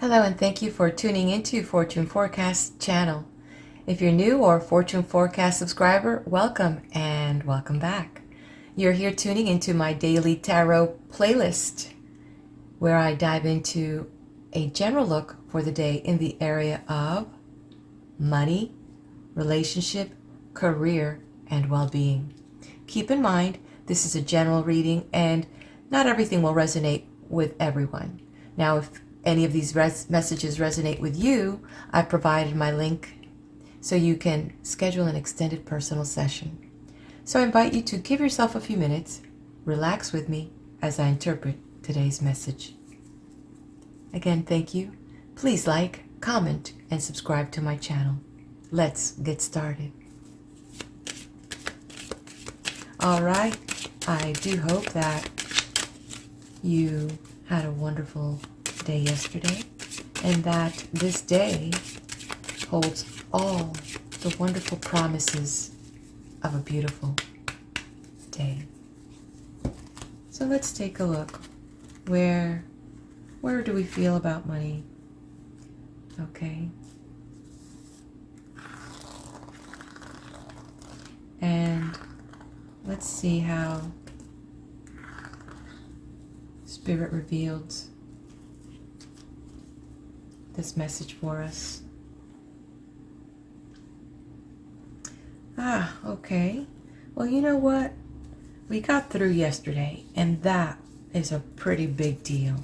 Hello, and thank you for tuning into Fortune Forecast channel. If you're new or Fortune Forecast subscriber, welcome and welcome back. You're here tuning into my daily tarot playlist, where I dive into a general look for the day in the area of money, relationship, career, and well-being. Keep in mind, this is a general reading and not everything will resonate with everyone. Now, if any of these messages resonate with you, I've provided my link so you can schedule an extended personal session. So I invite you to give yourself a few minutes, relax with me as I interpret today's message. Again, thank you. Please like, comment, and subscribe to my channel. Let's get started. All right, I do hope that you had a wonderful day yesterday and that this day holds all the wonderful promises of a beautiful day. So let's take a look. Where do we feel about money? Okay. And let's see how Spirit revealed this message for us. Okay. Well, you know what? We got through yesterday, and that is a pretty big deal.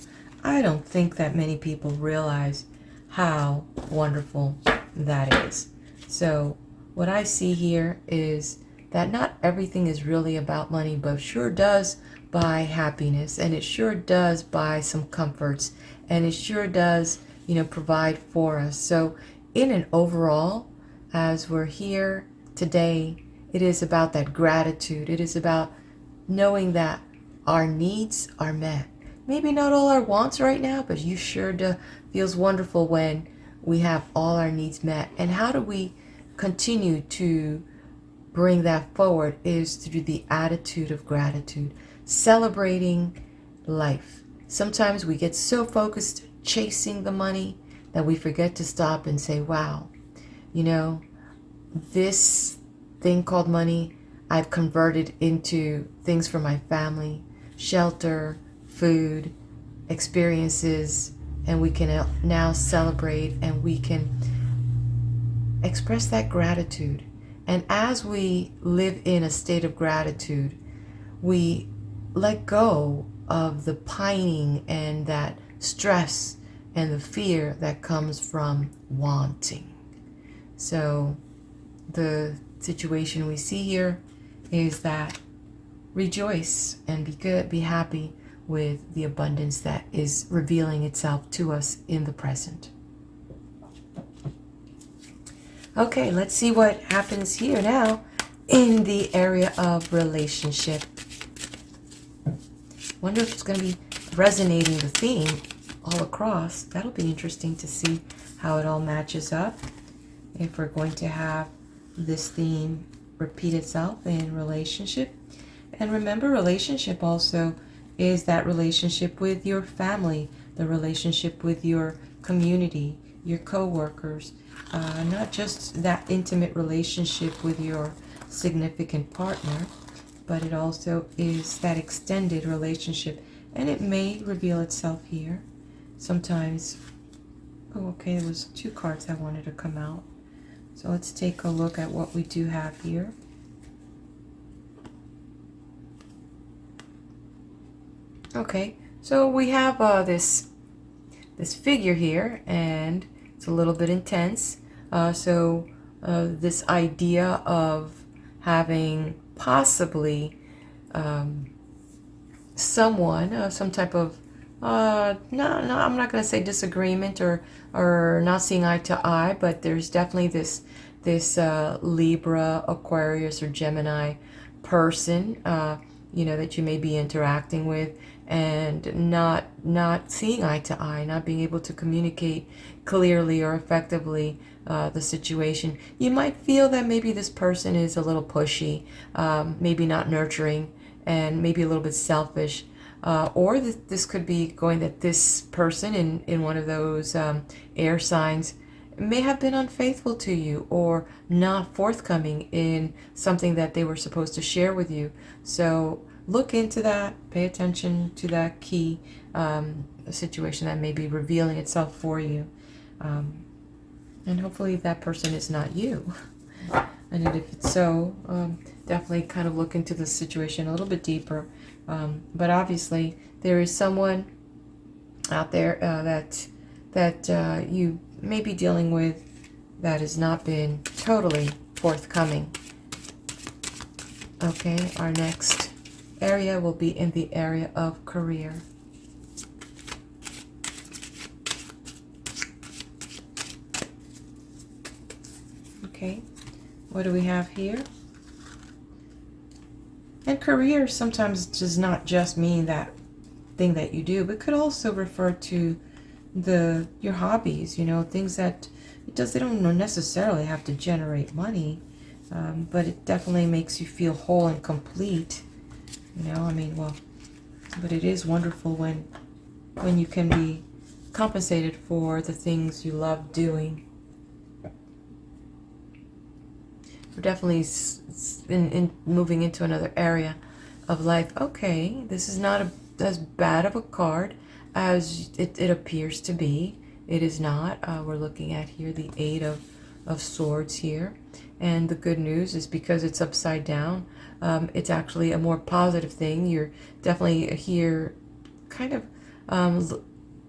I don't think that many people realize how wonderful that is. So what I see here is that not everything is really about money, but sure does buy happiness, and it sure does buy some comforts, and it sure does, provide for us. So in an overall, as we're here today, it is about that gratitude. It is about knowing that our needs are met. Maybe not all our wants right now, but you sure do feels wonderful when we have all our needs met. And how do we continue to bring that forward is through the attitude of gratitude, celebrating life. Sometimes we get so focused chasing the money that we forget to stop and say, wow, this thing called money, I've converted into things for my family, shelter, food, experiences, and we can now celebrate and we can express that gratitude. And as we live in a state of gratitude, we let go of the pining and that stress and the fear that comes from wanting. So the situation we see here is that rejoice and be good, be happy with the abundance that is revealing itself to us in the present. Okay, let's see what happens here now in the area of relationship. Wonder if it's going to be resonating the theme all across. That'll be interesting to see how it all matches up. If we're going to have this theme repeat itself in relationship. And remember, relationship also is that relationship with your family, the relationship with your community, your co-workers, not just that intimate relationship with your significant partner, but it also is that extended relationship. And it may reveal itself here. Sometimes, okay, there was 2 cards I wanted to come out. So let's take a look at what we do have here. Okay, so we have this figure here, and it's a little bit intense. This idea of having possibly someone, some type of no, I'm not going to say disagreement or not seeing eye to eye, but there's definitely this Libra, Aquarius, or Gemini person, that you may be interacting with, and not seeing eye to eye, not being able to communicate clearly or effectively the situation. You might feel that maybe this person is a little pushy, maybe not nurturing, and maybe a little bit selfish. or this could be going that this person in one of those air signs may have been unfaithful to you or not forthcoming in something that they were supposed to share with you. So look into that, pay attention to that key situation that may be revealing itself for you. And hopefully that person is not you. And if it's so, definitely kind of look into the situation a little bit deeper. But obviously there is someone out there that you may be dealing with that has not been totally forthcoming. Okay, our next area will be in the area of career. Okay, what do we have here? And career sometimes does not just mean that thing that you do, but could also refer to your hobbies, things that they don't necessarily have to generate money, but it definitely makes you feel whole and complete. But it is wonderful when you can be compensated for the things you love doing. We're definitely in moving into another area of life. Okay, this is not as bad of a card as it appears to be. It is not. We're looking at here the Eight of Swords here. And the good news is because it's upside down, it's actually a more positive thing. You're definitely here kind of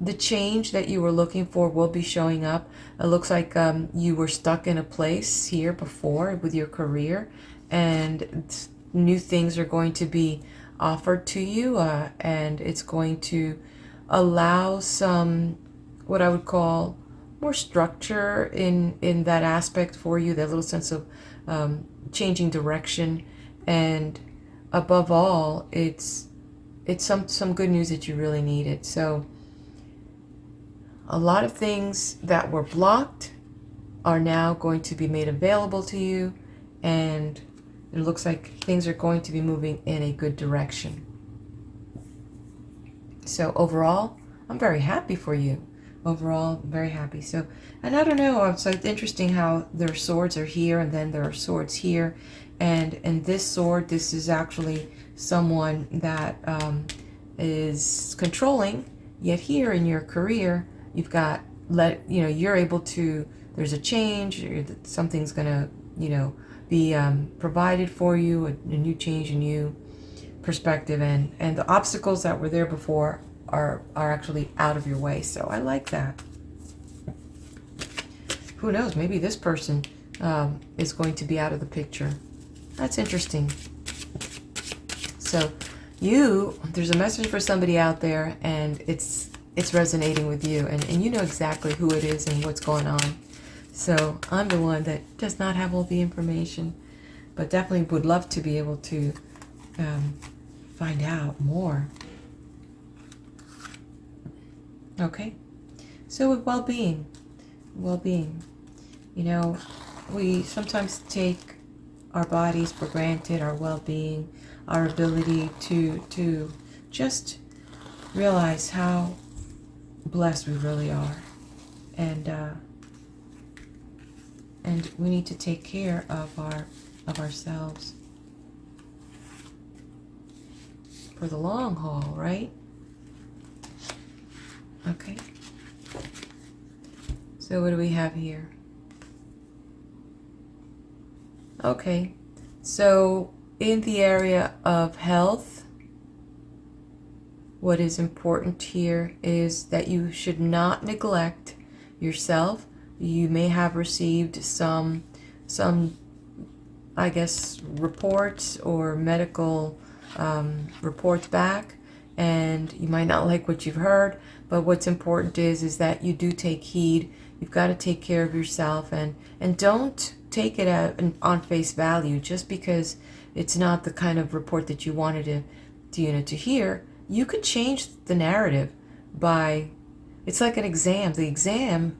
the change that you were looking for will be showing up. It looks like you were stuck in a place here before with your career, and new things are going to be offered to you, and it's going to allow some, what I would call, more structure in that aspect for you, that little sense of changing direction. And above all, it's some good news that you really needed. So a lot of things that were blocked are now going to be made available to you, and it looks like things are going to be moving in a good direction. So overall, I'm very happy for you. Overall, very happy. So, and I don't know, so it's interesting how their swords are here and then there are swords here. And this sword, this is actually someone that is controlling, yet here in your career, you've got, you're able to, there's a change, something's going to, be provided for you, a new change, a new perspective, and the obstacles that were there before are actually out of your way. So I like that. Who knows, maybe this person is going to be out of the picture. That's interesting. So there's a message for somebody out there, and it's resonating with you, and you know exactly who it is and what's going on. So I'm the one that does not have all the information, but definitely would love to be able to find out more. Okay, so with well-being, we sometimes take our bodies for granted, our well-being, our ability to just realize how blessed we really are, and we need to take care of ourselves for the long haul, right? Okay. So what do we have here? Okay. So in the area of health, what is important here is that you should not neglect yourself. You may have received some I guess reports or medical reports back, and you might not like what you've heard, but what's important is that you do take heed. You've got to take care of yourself, and don't take it on face value just because it's not the kind of report that you wanted to hear. You could change the narrative by, it's like an exam. The exam,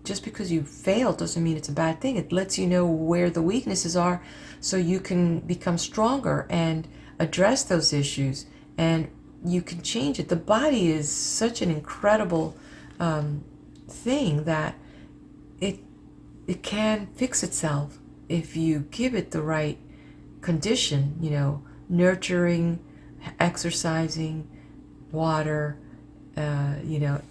just because you failed doesn't mean it's a bad thing. It lets you know where the weaknesses are so you can become stronger and address those issues and you can change it. The body is such an incredible thing that it can fix itself if you give it the right condition, nurturing, exercising, water,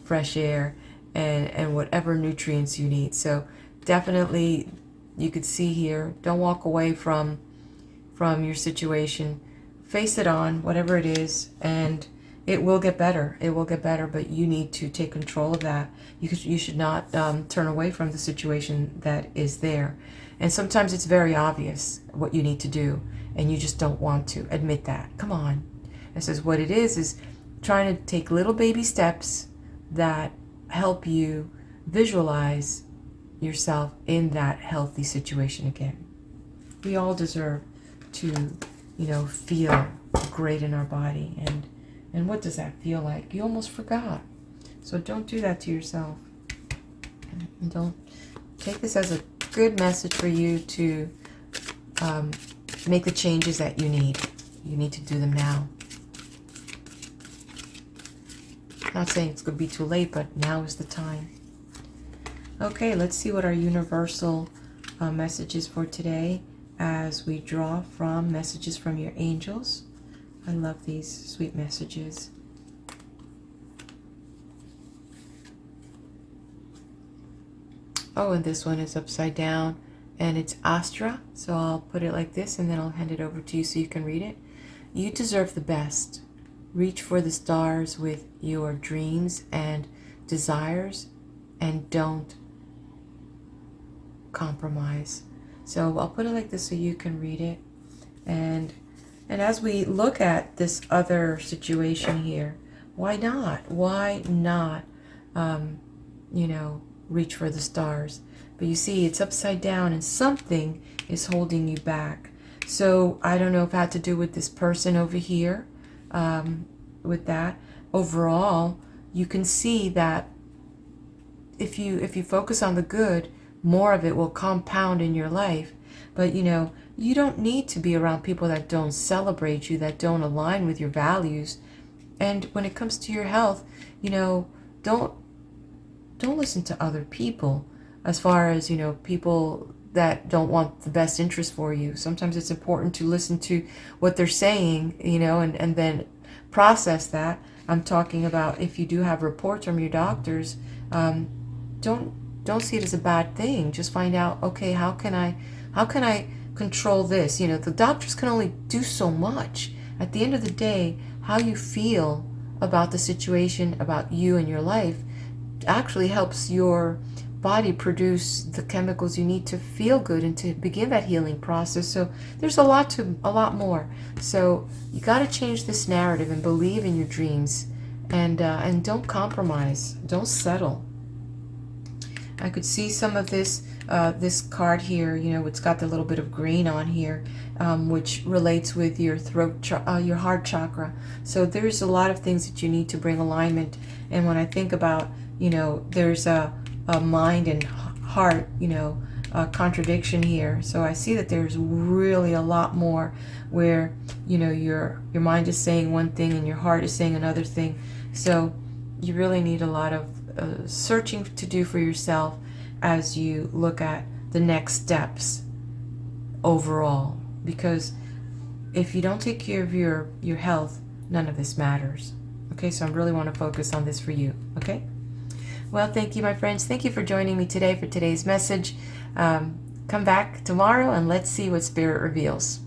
fresh air, and whatever nutrients you need. So definitely, you could see here, don't walk away from your situation. Face it on, whatever it is, and it will get better. It will get better, but you need to take control of that. You should not turn away from the situation that is there. And sometimes it's very obvious what you need to do, and you just don't want to admit that. Come on. This is what it is trying to take little baby steps that help you visualize yourself in that healthy situation again. We all deserve to, feel great in our body. And what does that feel like? You almost forgot. So don't do that to yourself. And don't take this as a good message for you to make the changes that you need. You need to do them now. Not saying it's going to be too late, but now is the time. Okay, let's see what our universal message is for today as we draw from Messages from Your Angels. I love these sweet messages. Oh, and this one is upside down, and it's Astra. So I'll put it like this, and then I'll hand it over to you so you can read it. You deserve the best. Reach for the stars with your dreams and desires, and don't compromise. So I'll put it like this so you can read it. And as we look at this other situation here, why not? Why not, reach for the stars? But you see, it's upside down, and something is holding you back. So I don't know if it had to do with this person over here. With that, overall, you can see that if you focus on the good, more of it will compound in your life. But you don't need to be around people that don't celebrate you, that don't align with your values. And when it comes to your health, don't listen to other people as far as people that don't want the best interest for you. Sometimes it's important to listen to what they're saying, and then process that. I'm talking about if you do have reports from your doctors, don't see it as a bad thing. Just find out, okay, how can I control this? The doctors can only do so much. At the end of the day, how you feel about the situation, about you and your life, actually helps your body produce the chemicals you need to feel good and to begin that healing process. So there's a lot more. So you got to change this narrative and believe in your dreams, and don't compromise. Don't settle. I could see some of this card here. It's got the little bit of green on here, which relates with your throat, your heart chakra. So there's a lot of things that you need to bring alignment. And when I think about, there's a mind and heart, contradiction here. So I see that there's really a lot more where, your mind is saying one thing and your heart is saying another thing. So you really need a lot of searching to do for yourself as you look at the next steps overall. Because if you don't take care of your health, none of this matters. Okay, so I really want to focus on this for you. Okay? Well, thank you, my friends. Thank you for joining me today for today's message. Come back tomorrow and let's see what Spirit reveals.